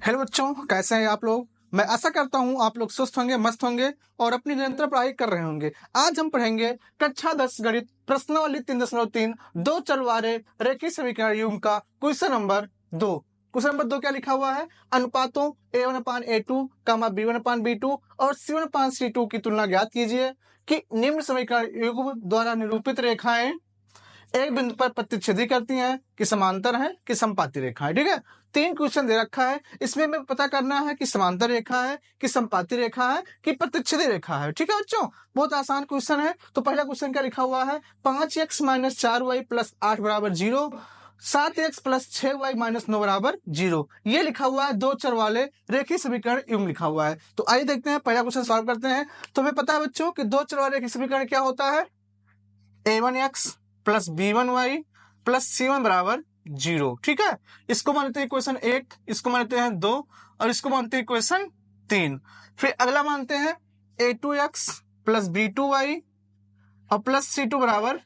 Hello बच्चों, कैसे हैं आप लोग। मैं आशा करता हूं आप लोग स्वस्थ होंगे, मस्त होंगे और अपनी निरंतर पढ़ाई कर रहे होंगे। आज हम पढ़ेंगे कक्षा 10 गणित प्रश्नावली 3.3 दो चर वाले रेखीय समीकरण युग्म का क्वेश्चन नंबर 2। क्वेश्चन नंबर 2 क्या लिखा हुआ है? अनुपातों a1/a2, b1/b2 और c1/c2 की तुलना ज्ञात कीजिए कि निम्न समीकरण युग्म द्वारा निरूपित रेखाएं एक बिंदु पर प्रतिच्छेदी करती हैं कि समांतर है कि समपाती रेखा है। ठीक है, 3 क्वेश्चन दे रखा है, इसमें हमें पता करना है कि समांतर रेखा है कि समपाती रेखा है कि प्रतिच्छेदी रेखा है। ठीक है बच्चों, बहुत आसान क्वेश्चन है। तो पहला क्वेश्चन क्या लिखा हुआ है? 5x - 4y + 8 = 0, 7x + 6y - 9 = 0। ये लिखा हुआ है दो चर वाले रेखीय समीकरण युग्म लिखा हुआ है। तो आइए देखते हैं, पहला क्वेश्चन सॉल्व करते हैं। तो हमें पता है बच्चों कि दो चर वाले रेखीय समीकरण क्या होता है? a1x + b1y + c1 = 0। ठीक है, इसको मानते हैं इक्वेशन 1, इसको मानते हैं 2 और इसको मानते हैं इक्वेशन 3। फिर अगला मानते हैं a2x + b2y और प्लस c2 =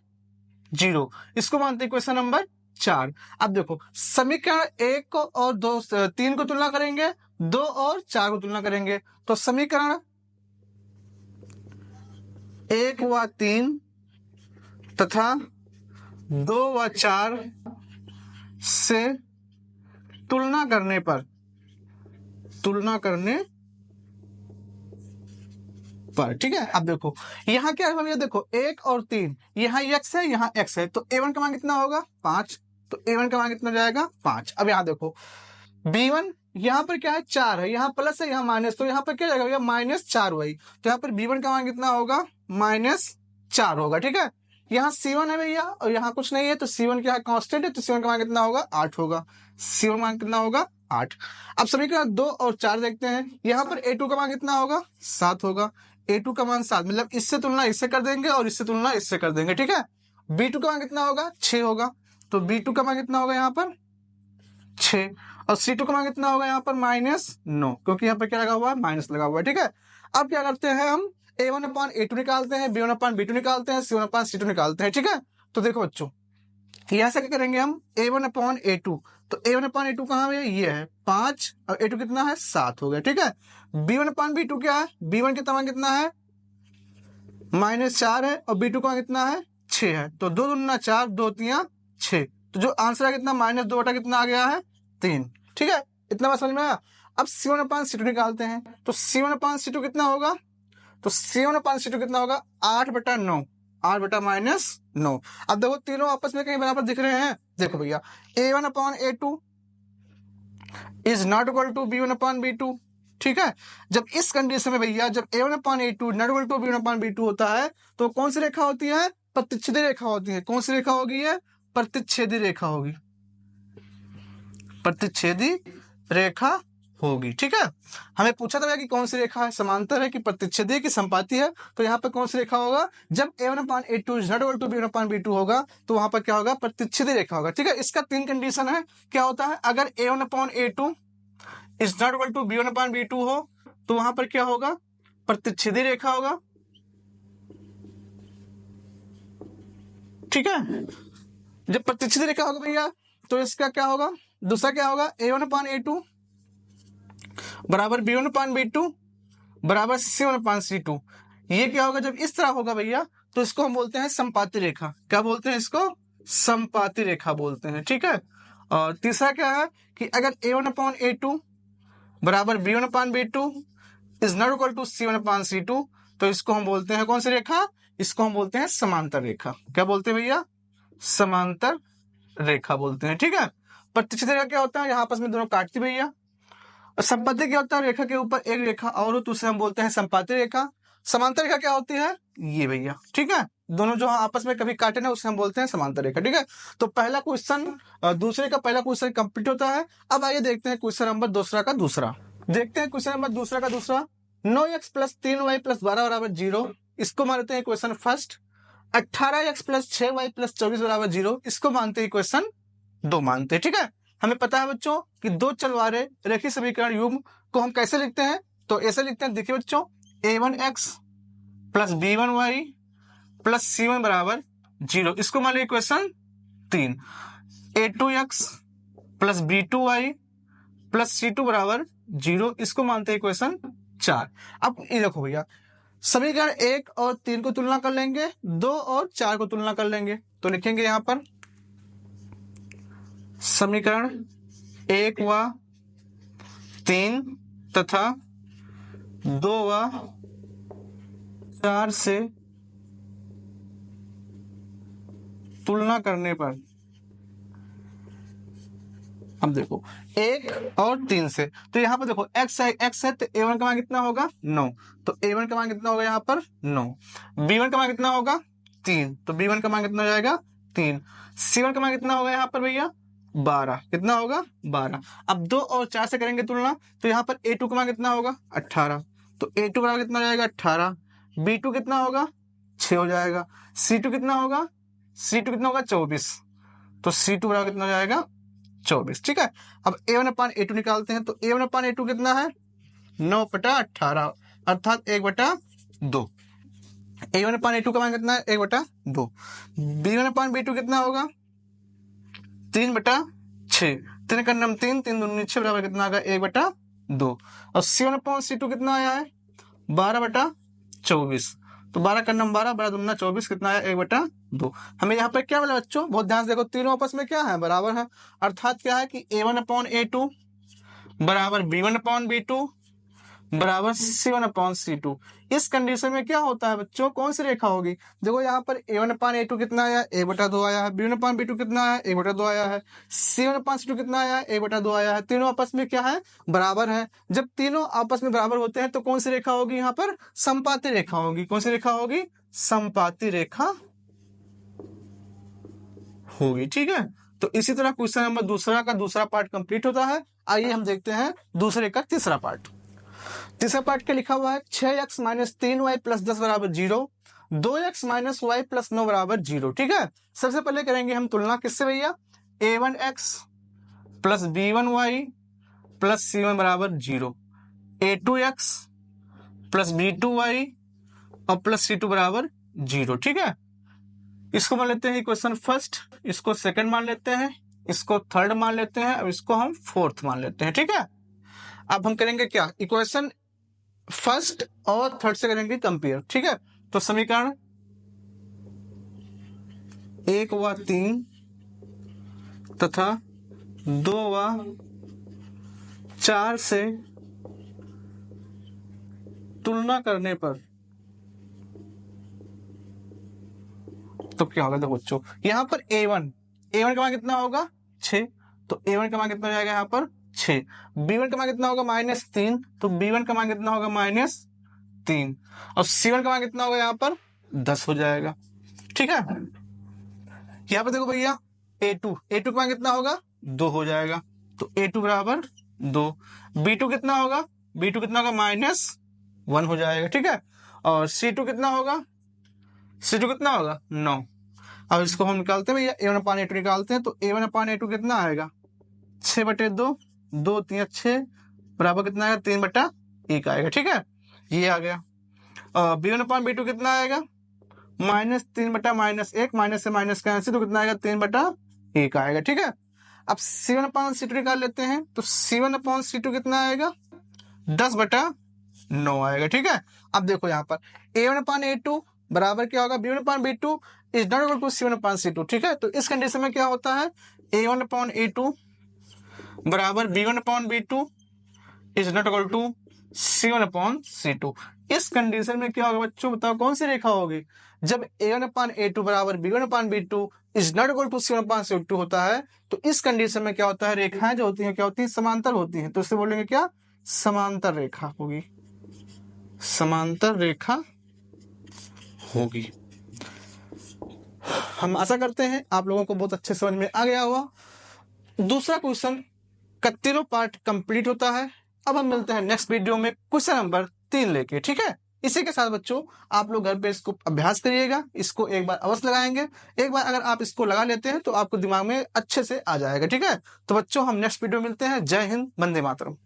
0, इसको मानते हैं इक्वेशन नंबर 4। अब देखो, समीकरण 1 और 2 3 को तुलना करेंगे, 2 और 4 को तुलना करेंगे। तो समीकरण 1 व 3 तथा 2 व 4 से तुलना करने पर ठीक है। अब देखो यहाँ क्या है, देखो 1 और 3, यहाँ x है, यहाँ x है, तो a1 का मान कितना होगा? 5। तो a1 का मान कितना जाएगा? 5। अब यहाँ देखो b1, यहाँ पर क्या है? 4 है, यहाँ प्लस है, यहाँ माइनस, तो यहाँ पर क्या जाएगा? -4y। तो यहाँ पर b1 का मान कितना होगा? -4 होगा। ठीक है, यहाँ c1 है भैया और यहाँ कुछ नहीं है, तो c1 क्या है? कांस्टेंट है, तो c1 का मान कितना होगा? 8 होगा। c1 मान कितना होगा? 8। अब समीकरण 2 और 4 देखते हैं। यहाँ पर a2 का मान कितना होगा? 7 होगा। a2 का मान 7, मतलब इससे तुलना इससे कर देंगे और इससे तुलना इससे कर देंगे। ठीक है, b2 का मान कितना होगा? 6 होगा। तो b2 का मान कितना होगा? यहाँ पर 6। और c2 का मान कितना होगा? यहाँ पर -9, क्योंकि यहाँ पर क्या लगा हुआ है? माइनस लगा हुआ है। ठीक है, अब क्या करते हैं हम? a1/a2 निकालते हैं, b1/b2 निकालते हैं, c1/c2 निकालते हैं। ठीक है, तो देखो बच्चों, यहाँ से क्या करेंगे हम? a1/a2, तो a1/a2 कहाँ है? ये है 5 और a2 कितना है? 7 हो गया। ठीक है, b1/b2 क्या है? b1 का मान कितना है? -4 है और b2 का मान कितना है? 6 है। तो 2 दूना 4, 2 तिया 6, तो जो आंसर है कितना? -2 बटा कितना आ गया है? 3। ठीक है, इतना बात समझ में आया। अब c1/c2 निकालते हैं, तो c1/c2 कितना होगा? तो c1/c2 कितना होगा? 8/9, 8/-9। अब देखो तीनों आपस में कहीं बराबर दिख रहे हैं। देखो भैया, a1/a2 is not equal to b1/b2। ठीक है, जब इस कंडीशन में भैया, जब a1/a2 not equal to b1/b2 होता है, तो कौन सी रेखा होती है? प्रतिच्छेदी रेखा होती है। कौन सी रेखा होगी? ये प्रतिच्छेदी रेखा होगी, प्रतिच्छेदी रेखा होगी। ठीक है, हमें पूछा था कि कौन सी रेखा है, समांतर है कि प्रतिच्छेदी है कि संपाती है। तो यहाँ पर कौन सी रेखा होगा? जब a1/a2 is not equal to b1/b2 होगा, तो वहां पर क्या होगा? प्रतिच्छेदी रेखा होगा। ठीक है, इसका 3 कंडीशन है। क्या होता है? अगर a1/a2 is not equal to b1/b2 हो, तो वहां पर क्या होगा? प्रतिच्छेदी रेखा होगा। ठीक है, जब प्रतिच्छेदी रेखा होगा भैया, तो इसका क्या होगा? दूसरा क्या होगा? a1/a2 बराबर b1/b2 बराबर c1/c2। ये क्या होगा? जब इस तरह होगा भैया, तो इसको हम बोलते हैं संपाती रेखा। क्या बोलते हैं इसको? संपाती रेखा बोलते हैं। ठीक है, और तीसरा क्या है कि अगर a1/a2 बराबर b1/b2 is not equal to c1/c2, तो इसको हम बोलते हैं कौन सी रेखा? इसको हम बोलते हैं समांतर रेखा। क्या बोलते हैं भैया? समांतर रेखा बोलते हैं। ठीक है, प्रतिच्छेदी रेखा क्या होता है? यहाँ आपस में दोनों काटती भैया। और संपाती क्या होता है? रेखा के ऊपर एक रेखा और हो, तो उसे हम बोलते हैं संपाती रेखा। समांतर रेखा क्या होती है? ये भैया। ठीक है, दोनों जो आपस में कभी काटे ना, उसे हम बोलते हैं समांतर रेखा। ठीक है, तो पहला क्वेश्चन दूसरे का पहला क्वेश्चन कंप्लीट होता है। अब आइए देखते हैं क्वेश्चन नंबर दूसरा का दूसरा। देखते हैं क्वेश्चन नंबर दूसरा का दूसरा। 9x + 3y + 12 = 0, इसको मानते हैं क्वेश्चन फर्स्ट। 18x + 6y + 24 = 0, इसको मानते हैं क्वेश्चन 2 मानते हैं। ठीक है, हमें पता है बच्चों कि दो चर वाले रेखीय समीकरण युग्म को हम कैसे लिखते हैं? तो ऐसे लिखते हैं, देखिए बच्चों, a1x + b1y + c1 = 0, इसको मान लीजिए question 3। a2x + b2y plus C2 बराबर 0, इसको मानते हैं इक्वेशन 4। अब ये देखो भैया, समीकरण 1 और 3 को तुलना कर लेंगे, 2 और 4 को तुलना कर लेंगे। तो लिखेंगे यहां पर समीकरण 1 व 3 तथा 2 व 4 से तुलना करने पर, अब देखो 1 और 3 से, तो यहाँ पर देखो x है तो a1 का मान कितना होगा 9, तो a1 का मान कितना होगा यहाँ पर 9, b1 का मान कितना होगा 3, तो b1 का मान कितना हो जाएगा 3, c1 का मान कितना होगा यहाँ पर भैया 12, कितना होगा 12। अब 2 और 4 से करेंगे तुलना, तो यहाँ पर a2 का मान कितना होगा 18, तो a2 बराबर कितना हो जाएगा 18, b2 कितना होगा 6 हो जाएगा, c2 कितना होगा 24, तो c2 बराबर कितना हो जाएगा 24। ठीक है, अब a1 अपान a2 निकालते हैं, तो a1 अपान a2 कितना है 9/18 अर्थात 1/2। a1 अपान a2 का मान कितना है 1/2। b1 अपान b2 कितना होगा 3/6, 3 का नम 3, 3 दूनी 6 बराबर कितना आएगा 1/2। और c1 अपान c2 कितना आया है 12/24, तो 12 का नम 12, 12 दूना 24, कितना आया 1/2। हमें यहाँ पर क्या मिला बच्चों, बहुत ध्यान से देखो, तीनों आपस में क्या है बराबर है, अर्थात क्या है कि a1 अपान a2 बराबर b1 अपान b2 बराबर c1 अपान c2। इस कंडीशन में क्या होता है बच्चों, कौन सी रेखा होगी, देखो यहाँ पर a1 अपान a2 कितना आया 1/2 आया है, b1 अपान b2 कितना आया 1/2 आया है, c1 अपान c2 कितना आया 1/2 आया है, तीनों आपस में क्या है बराबर है। जब तीनों आपस में बराबर होते हैं तो कौन सी रेखा होगी यहाँ पर, समपाती रेखा होगी। कौन सी रेखा होगी, समपाती रेखा होगी। ठीक है, तो इसी तरह क्वेश्चन नंबर दूसरा का दूसरा पार्ट कंप्लीट होता है। आइए हम देखते हैं दूसरे का तीसरा पार्ट। तीसरा पार्ट क्या लिखा हुआ है, 6x माइनस 3y प्लस 10 बराबर 0, 2x माइनस वाई प्लस 9 बराबर 0। ठीक है, सबसे पहले करेंगे हम तुलना किससे भैया, a1x plus b1y plus c1 बराबर 0, a2x प्लस b2y और प्लस c2 बराबर 0। ठीक है, इसको मान लेते हैं इक्वेशन फर्स्ट, इसको सेकंड मान लेते हैं, इसको थर्ड मान लेते हैं, अब इसको हम फोर्थ मान लेते हैं। ठीक है, अब हम करेंगे क्या, इक्वेशन फर्स्ट और थर्ड से करेंगे कंपेयर। ठीक है, तो समीकरण 1 व 3 तथा 2 व 4 से तुलना करने पर, तो क्या होगा, देखो बच्चों यहाँ पर a1 का मान कितना होगा 6, तो a1 का मान कितना हो जाएगा यहाँ पर 6, b1 का मान कितना होगा -3, तो b1 का मान कितना होगा -3, और c1 का मान कितना होगा यहाँ पर 10 हो जाएगा। ठीक है, यहाँ पर देखो भैया a2 का मान कितना होगा 2 हो जाएगा, तो a2 बराबर 2, b2 कितना होगा -1 हो जाएगा। ठीक है, और c2 कितना होगा 9। अब इसको हम निकालते हैं भैया, a1 अपान a2 निकालते हैं, तो a1 अपान a2 कितना आएगा 6/2, 2 3 6 बराबर कितना आएगा 3/1 आएगा। ठीक है, ये आ गया। b1 अपान b2 कितना आएगा -3/-1, माइनस से माइनस कैंसिल, तो कितना आएगा 3/1 आएगा। ठीक है, अब c1 अपान c2 निकाल लेते हैं, तो c1 अपान c2 कितना आएगा 10/9 आएगा। ठीक है, अब देखो यहाँ पर a1 अपान a2 बराबर क्या होगा b1 upon b2 is not equal to c1 upon c2। ठीक है, तो इस कंडीशन में क्या होता है, a1 अपान a2 बराबर b1 upon b2 is not equal to c1 upon c2। इस कंडीशन में क्या होगा बच्चों, बताओ कौन सी रेखा होगी, जब a1 अपान a2 बराबर b1 upon b2 is not equal to c1 upon c2 होता है, तो इस कंडीशन में क्या होता है, रेखाएं जो होती हैं क्या होती है, समांतर होती हैं। तो इससे बोलेंगे क्या, समांतर रेखा होगी, समांतर रेखा होगी। हम आशा करते हैं आप लोगों को बहुत अच्छे समझ में आ गया होगा। दूसरा क्वेश्चन का तीनों पार्ट कंप्लीट होता है। अब हम मिलते हैं नेक्स्ट वीडियो में क्वेश्चन नंबर 3 लेके। ठीक है, इसी के साथ बच्चों आप लोग घर पे इसको अभ्यास करिएगा, इसको एक बार अवश्य लगाएंगे। एक बार अगर आप इसको लगा लेते हैं तो आपको दिमाग में अच्छे से आ जाएगा। ठीक है, तो बच्चों हम नेक्स्ट वीडियो मिलते हैं। जय हिंद, वंदे मातरम।